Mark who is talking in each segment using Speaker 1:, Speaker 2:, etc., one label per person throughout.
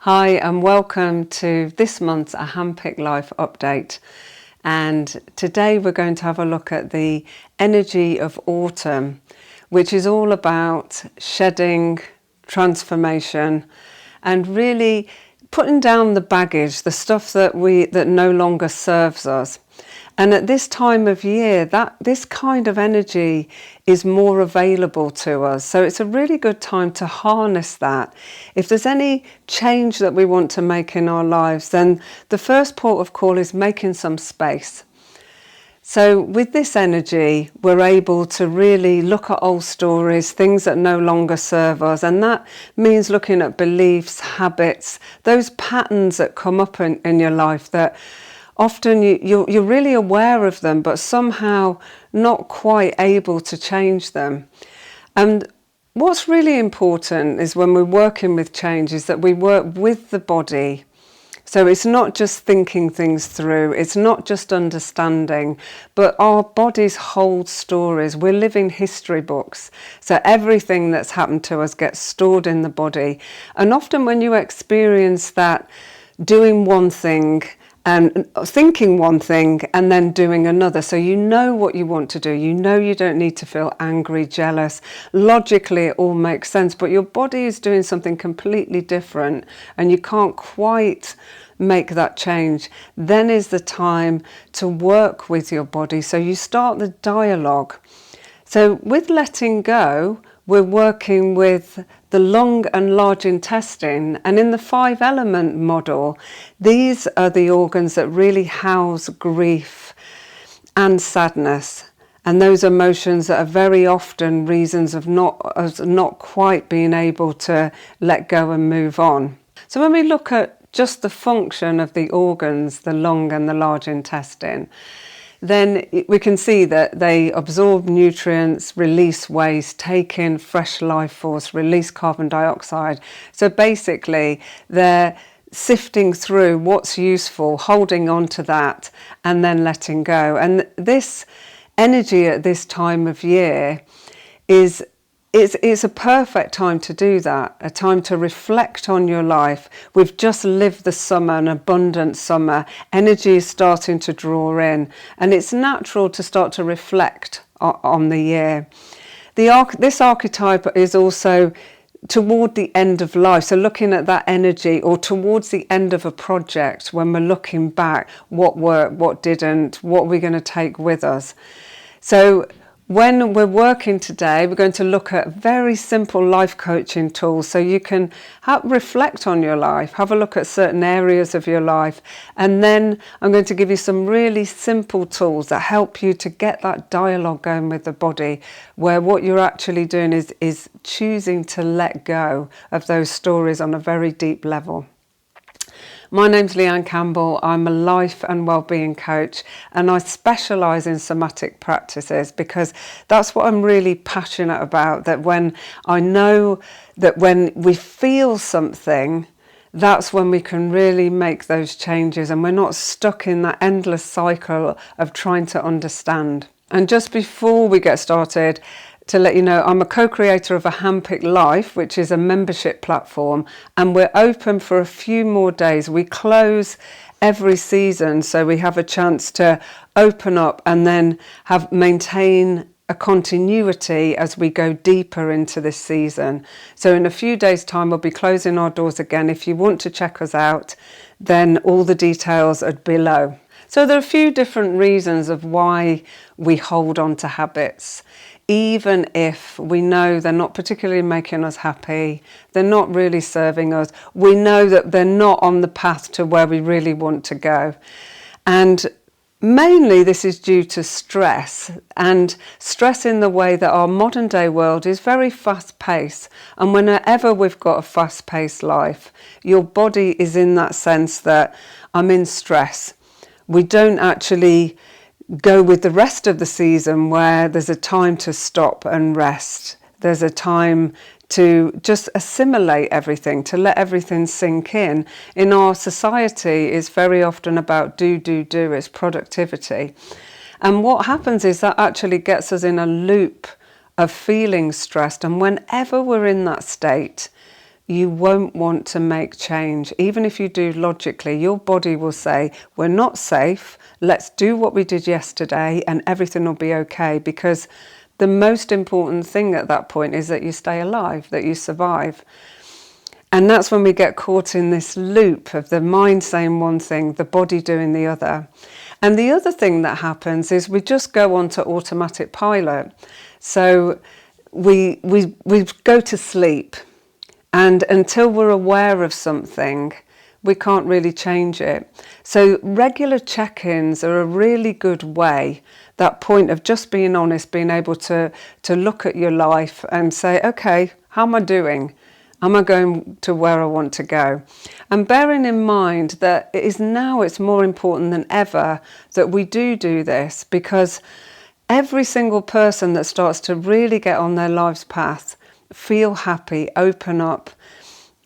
Speaker 1: Hi and welcome to this month's A Handpicked Life update. And today we're going to have a look at the energy of autumn, which is all about shedding, transformation, and really putting down the baggage, the stuff that no longer serves us. And at this time of year, this kind of energy is more available to us. So it's a really good time to harness that. If there's any change that we want to make in our lives, then the first port of call is making some space. So with this energy, we're able to really look at old stories, things that no longer serve us. And that means looking at beliefs, habits, those patterns that come up in your life that often you're really aware of them, but somehow not quite able to change them. And what's really important is when we're working with change is that we work with the body. So it's not just thinking things through, it's not just understanding, but our bodies hold stories. We're living history books. So everything that's happened to us gets stored in the body. And often when you experience that, doing one thing and thinking one thing and then doing another. So you know what you want to do. You know you don't need to feel angry, jealous. Logically, it all makes sense, but your body is doing something completely different and you can't quite make that change. Then is the time to work with your body. So you start the dialogue. So with letting go, we're working with the lung and large intestine, and in the 5-element model, these are the organs that really house grief and sadness, and those emotions that are very often reasons of not quite being able to let go and move on. So when we look at just the function of the organs, the lung and the large intestine, then we can see that they absorb nutrients, release waste, take in fresh life force, release carbon dioxide. So basically, they're sifting through what's useful, holding on to that, and then letting go. And this energy at this time of year it's a perfect time to do that, a time to reflect on your life. We've just lived the summer, an abundant summer. Energy is starting to draw in, and it's natural to start to reflect on the year. This archetype is also toward the end of life, so looking at that energy, or towards the end of a project when we're looking back, what worked, what didn't, what we're going to take with us. So when we're working today, we're going to look at very simple life coaching tools so you can reflect on your life, have a look at certain areas of your life, and then I'm going to give you some really simple tools that help you to get that dialogue going with the body, where what you're actually doing is choosing to let go of those stories on a very deep level. My name's Lianne Campbell. I'm a life and wellbeing coach, and I specialise in somatic practices because that's what I'm really passionate about. That when I know that when we feel something, that's when we can really make those changes and we're not stuck in that endless cycle of trying to understand. And just before we get started, to let you know, I'm a co-creator of A Handpicked Life, which is a membership platform, and we're open for a few more days. We close every season, so we have a chance to open up and then maintain a continuity as we go deeper into this season. So in a few days' time, we'll be closing our doors again. If you want to check us out, then all the details are below. So there are a few different reasons of why we hold on to habits. Even if we know they're not particularly making us happy, they're not really serving us, we know that they're not on the path to where we really want to go. And mainly this is due to stress, and stress in the way that our modern day world is very fast paced. And whenever we've got a fast paced life, your body is in that sense that I'm in stress. We don't actually go with the rest of the season where there's a time to stop and rest. There's a time to just assimilate everything, to let everything sink in. In our society, it's very often about do, it's productivity. And what happens is that actually gets us in a loop of feeling stressed. And whenever we're in that state, you won't want to make change. Even if you do logically, your body will say, we're not safe, let's do what we did yesterday and everything will be okay, because the most important thing at that point is that you stay alive, that you survive. And that's when we get caught in this loop of the mind saying one thing, the body doing the other. And the other thing that happens is we just go on to automatic pilot. So we go to sleep. And until we're aware of something, we can't really change it. So regular check-ins are a really good way, that point of just being honest, being able to look at your life and say, okay, how am I doing? Am I going to where I want to go? And bearing in mind that it's more important than ever that we do this, because every single person that starts to really get on their life's path, feel happy, open up,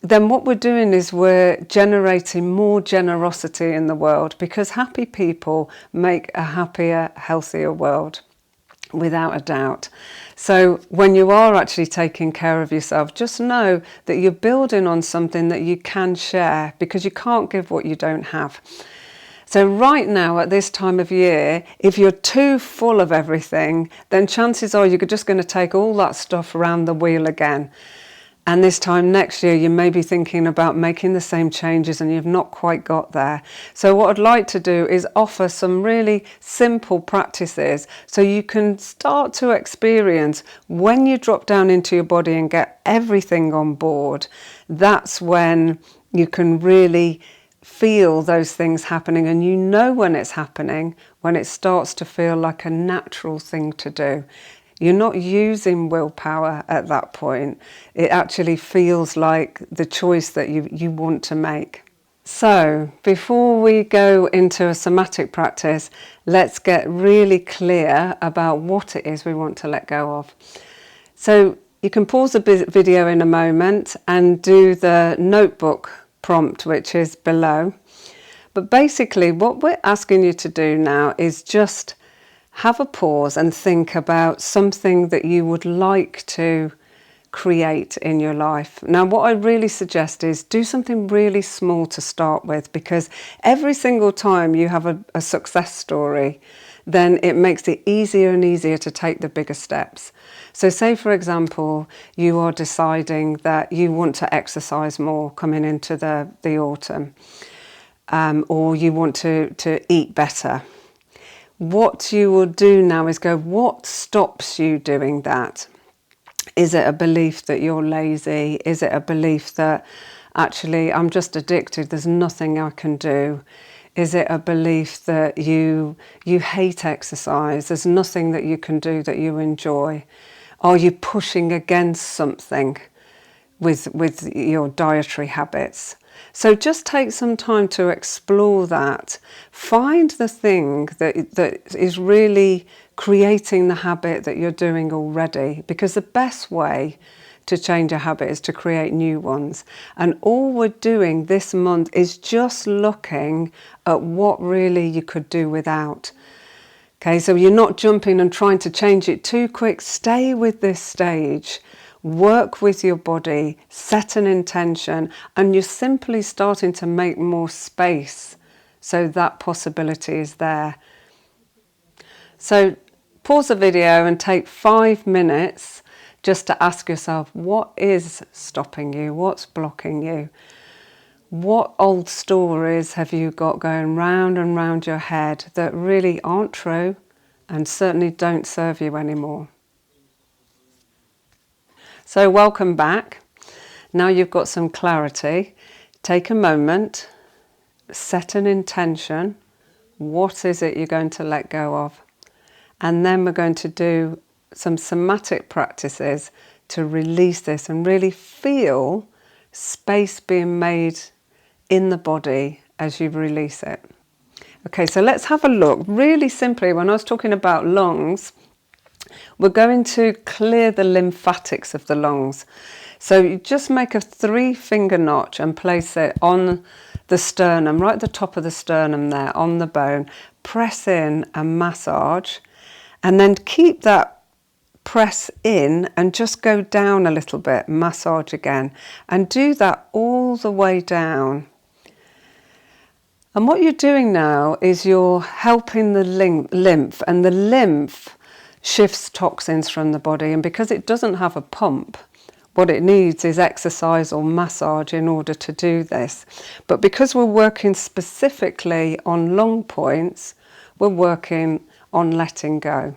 Speaker 1: then what we're doing is we're generating more generosity in the world, because happy people make a happier, healthier world, without a doubt. So when you are actually taking care of yourself, just know that you're building on something that you can share, because you can't give what you don't have. So right now at this time of year, if you're too full of everything, then chances are you're just going to take all that stuff around the wheel again. And this time next year, you may be thinking about making the same changes and you've not quite got there. So what I'd like to do is offer some really simple practices so you can start to experience when you drop down into your body and get everything on board. That's when you can really feel those things happening, and you know when it's happening, when it starts to feel like a natural thing to do. You're not using willpower at that point. It actually feels like the choice that you want to make. So before we go into a somatic practice, let's get really clear about what it is we want to let go of. So you can pause the video in a moment and do the notebook prompt, which is below. But basically what we're asking you to do now is just have a pause and think about something that you would like to create in your life. Now, what I really suggest is do something really small to start with, because every single time you have a success story, then it makes it easier and easier to take the bigger steps. So say, for example, you are deciding that you want to exercise more coming into the autumn, or you want to eat better. What you will do now is go, what stops you doing that? Is it a belief that you're lazy? Is it a belief that actually I'm just addicted, there's nothing I can do? Is it a belief that you hate exercise, there's nothing that you can do that you enjoy? Are you pushing against something with your dietary habits? So just take some time to explore that. Find the thing that is really creating the habit that you're doing already, because the best way to change a habit is to create new ones. And all we're doing this month is just looking at what really you could do without. Okay, so you're not jumping and trying to change it too quick. Stay with this stage. Work with your body, set an intention, and you're simply starting to make more space so that possibility is there. So pause the video and take 5 minutes just to ask yourself, what is stopping you? What's blocking you? What old stories have you got going round and round your head that really aren't true and certainly don't serve you anymore? So welcome back. Now you've got some clarity. Take a moment, set an intention. What is it you're going to let go of? And then we're going to do some somatic practices to release this and really feel space being made in the body as you release it. Okay, so let's have a look. Really simply, when I was talking about lungs, we're going to clear the lymphatics of the lungs. So you just make a 3-finger notch and place it on the sternum, right at the top of the sternum there, on the bone. Press in and massage, and then keep that press in and just go down a little bit, massage again, and do that all the way down. And what you're doing now is you're helping the lymph, and the lymph shifts toxins from the body, and because it doesn't have a pump, what it needs is exercise or massage in order to do this. But because we're working specifically on long points, we're working on letting go,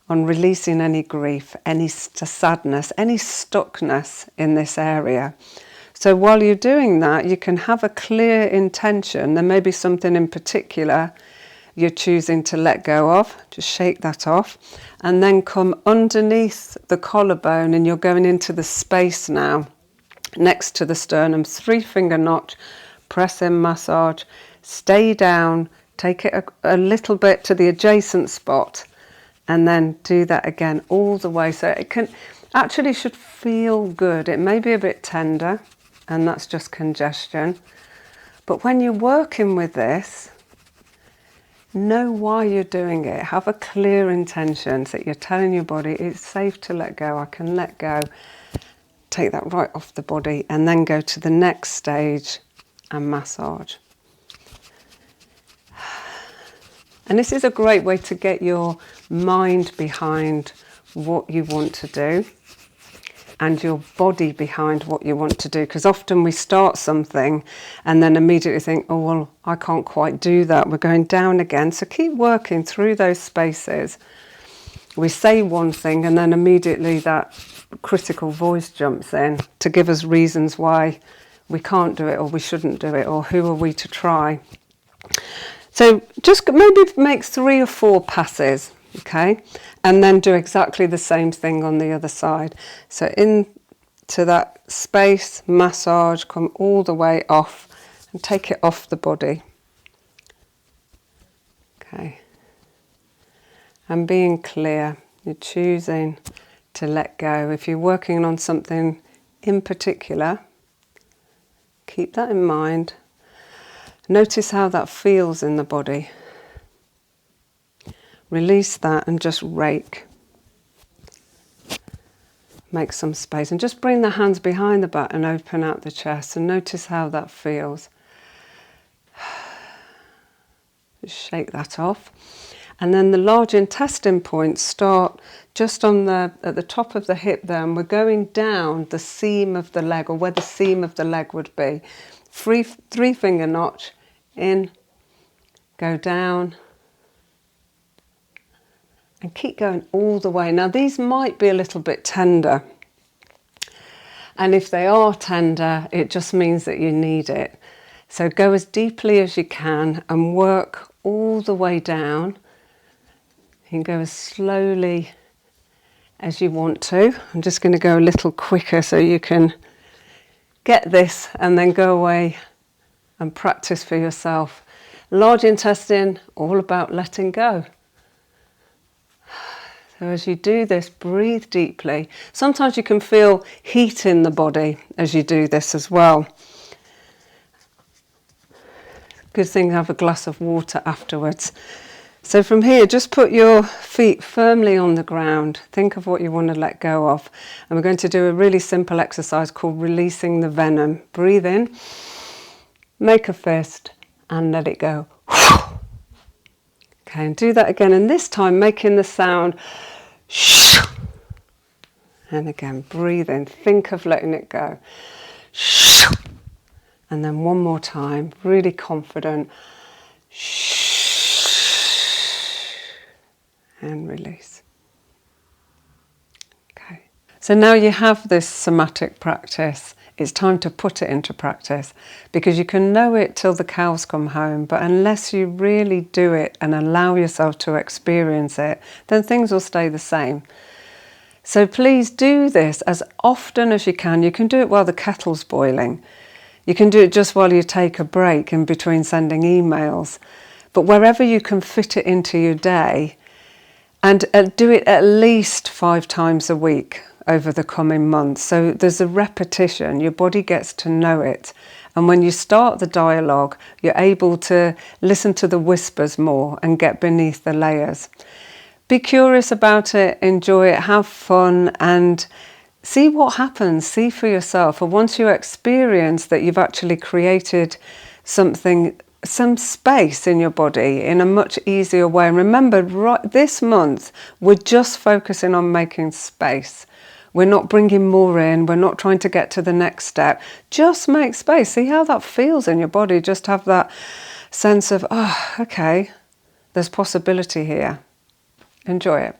Speaker 1: on releasing any grief, any sadness, any stuckness in this area. So while you're doing that, you can have a clear intention. There may be something in particular you're choosing to let go of. Just shake that off. And then come underneath the collarbone, and you're going into the space now next to the sternum. 3-finger notch, press in, massage, stay down, take it a little bit to the adjacent spot, and then do that again all the way. So it should feel good. It may be a bit tender, and that's just congestion. But when you're working with this, know why you're doing it. Have a clear intention that you're telling your body it's safe to let go. I can let go. Take that right off the body, and then go to the next stage and massage. And this is a great way to get your mind behind what you want to do and your body behind what you want to do, because often we start something and then immediately think, oh well, I can't quite do that. We're going down again. So keep working through those spaces. We say one thing and then immediately that critical voice jumps in to give us reasons why we can't do it, or we shouldn't do it, or who are we to try. So just maybe make 3 or 4 passes, okay? And then do exactly the same thing on the other side. So into that space, massage, come all the way off and take it off the body. Okay. And being clear, you're choosing to let go. If you're working on something in particular, keep that in mind. Notice how that feels in the body. Release that and just rake. Make some space and just bring the hands behind the back and open out the chest, and notice how that feels. Just shake that off. And then the large intestine points start just at the top of the hip there, and we're going down the seam of the leg, or where the seam of the leg would be. 3-finger notch, in, go down, and keep going all the way. Now these might be a little bit tender, and if they are tender, it just means that you need it. So go as deeply as you can and work all the way down. You can go as slowly as you want to. I'm just going to go a little quicker so you can get this and then go away and practice for yourself. Large intestine, all about letting go. So as you do this, breathe deeply. Sometimes you can feel heat in the body as you do this as well. Good thing to have a glass of water afterwards. So from here, just put your feet firmly on the ground. Think of what you want to let go of. And we're going to do a really simple exercise called releasing the venom. Breathe in, make a fist, and let it go. Okay, and do that again. And this time, making the sound. And again, breathe in. Think of letting it go. And then one more time, really confident. And release. Okay. So now you have this somatic practice. It's time to put it into practice, because you can know it till the cows come home, but unless you really do it and allow yourself to experience it, then things will stay the same. So please do this as often as you can. You can do it while the kettle's boiling. You can do it just while you take a break in between sending emails. But wherever you can fit it into your day, and do it at least 5 times a week over the coming months. So there's a repetition, your body gets to know it. And when you start the dialogue, you're able to listen to the whispers more and get beneath the layers. Be curious about it, enjoy it, have fun, and see what happens. See for yourself. And once you experience that you've actually created something, some space in your body in a much easier way. And remember, right this month, we're just focusing on making space. We're not bringing more in. We're not trying to get to the next step. Just make space. See how that feels in your body. Just have that sense of, oh, okay, there's possibility here. Enjoy it.